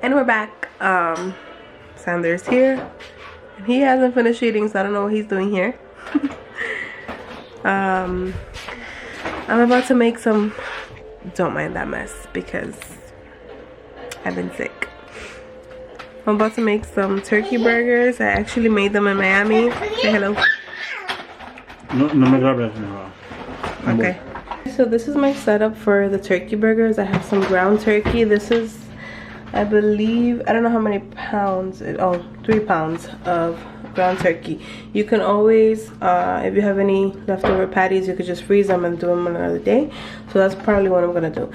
And we're back. Sander's here. And he hasn't finished eating, so I don't know what he's doing here. I'm about to make some, don't mind that mess because I've been sick. I'm about to make some turkey burgers. I actually made them in Miami. Say hello. No me grabes. Okay. So this is my setup for the turkey burgers. I have some ground turkey. This is, I believe, I don't know how many pounds. 3 pounds of ground turkey. You can always, if you have any leftover patties, you could just freeze them and do them another day. So that's probably what I'm gonna do.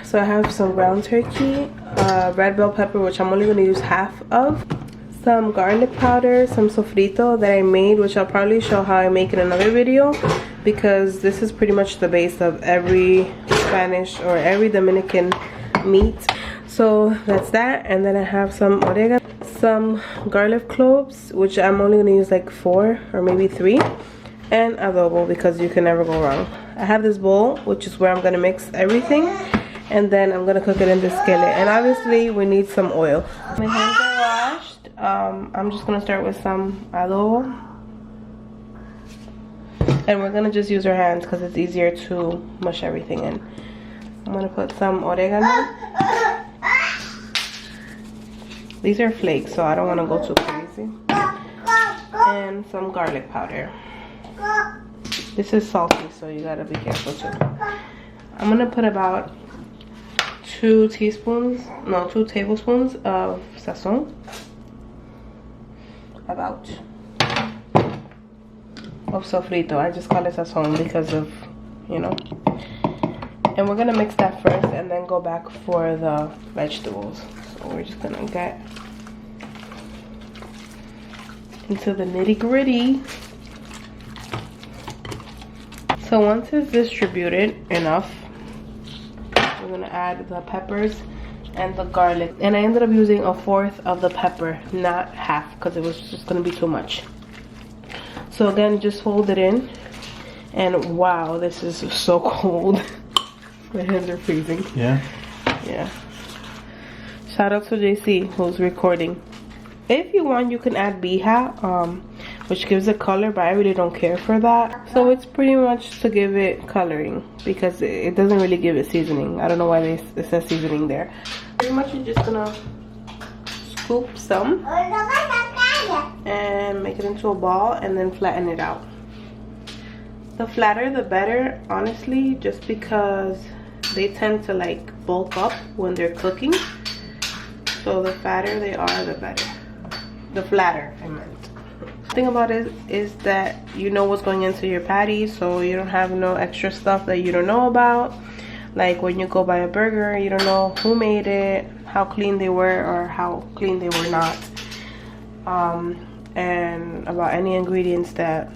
So I have some ground turkey, red bell pepper, which I'm only gonna use half of, some garlic powder, some sofrito that I made, which I'll probably show how I make in another video, because this is pretty much the base of every Spanish or every Dominican meat. So that's that. And then I have some oregano, some garlic cloves, which I'm only gonna use like 4 or maybe 3, and adobo, because you can never go wrong. I have this bowl, which is where I'm gonna mix everything, and then I'm gonna cook it in this skillet. And obviously we need some oil. My hands are washed. I'm just gonna start with some adobo, and we're gonna just use our hands because it's easier to mush everything in. I'm gonna put some oregano. These are flakes, so I don't want to go too crazy. And some garlic powder. This is salty, so you gotta be careful too. I'm gonna put about 2 tablespoons of sazon. About of sofrito. I just call it sazon because of, you know. And we're gonna mix that first and then go back for the vegetables. So we're just gonna get into the nitty-gritty. So once it's distributed enough, we're gonna add the peppers and the garlic. And I ended up using 1/4 of the pepper, not half, because it was just gonna be too much. So again, just hold it in. And wow, this is so cold. My hands are freezing. Yeah? Yeah. Shout out to JC who's recording. If you want, you can add biha, which gives it color, but I really don't care for that. So it's pretty much to give it coloring, because it doesn't really give it seasoning. I don't know why it says seasoning there. Pretty much you're just gonna scoop some and make it into a ball and then flatten it out. The flatter the better, honestly, just because they tend to like bulk up when they're cooking. So the fatter they are, the better. The flatter, I meant. The thing about it is that you know what's going into your patty, so you don't have no extra stuff that you don't know about. Like when you go buy a burger, you don't know who made it, how clean they were or how clean they were not. And about any ingredients that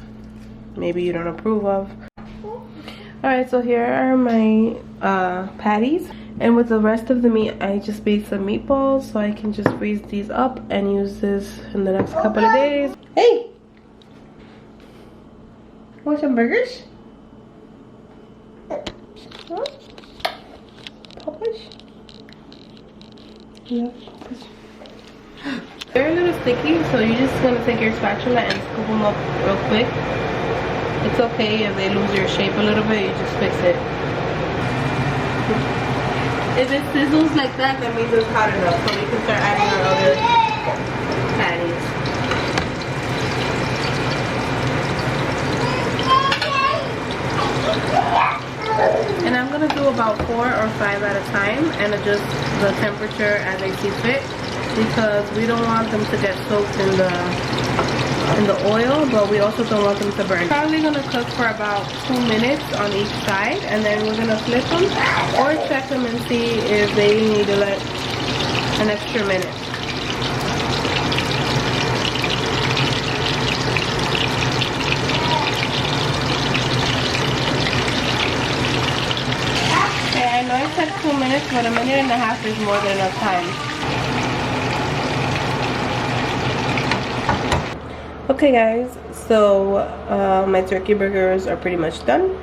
maybe you don't approve of. Alright, so here are my patties. And with the rest of the meat, I just made some meatballs, so I can just freeze these up and use this in the next couple of days. Hey! Want some burgers? Huh? Popish? Yeah, Popish. They're a little sticky, so you're just gonna take your spatula and scoop them up real quick. It's okay if they lose their shape a little bit, you just fix it. If it sizzles like that, that means it's hot enough, so we can start adding our other patties. And I'm gonna do about 4 or 5 at a time and adjust the temperature as I see fit, because we don't want them to get soaked in the oil, but we also don't want them to burn. Probably gonna cook for about 2 minutes on each side, and then we're gonna flip them or check them and see if they need an extra minute. Okay, I know it said 2 minutes, but 1.5 minutes is more than enough time. Okay guys, so my turkey burgers are pretty much done.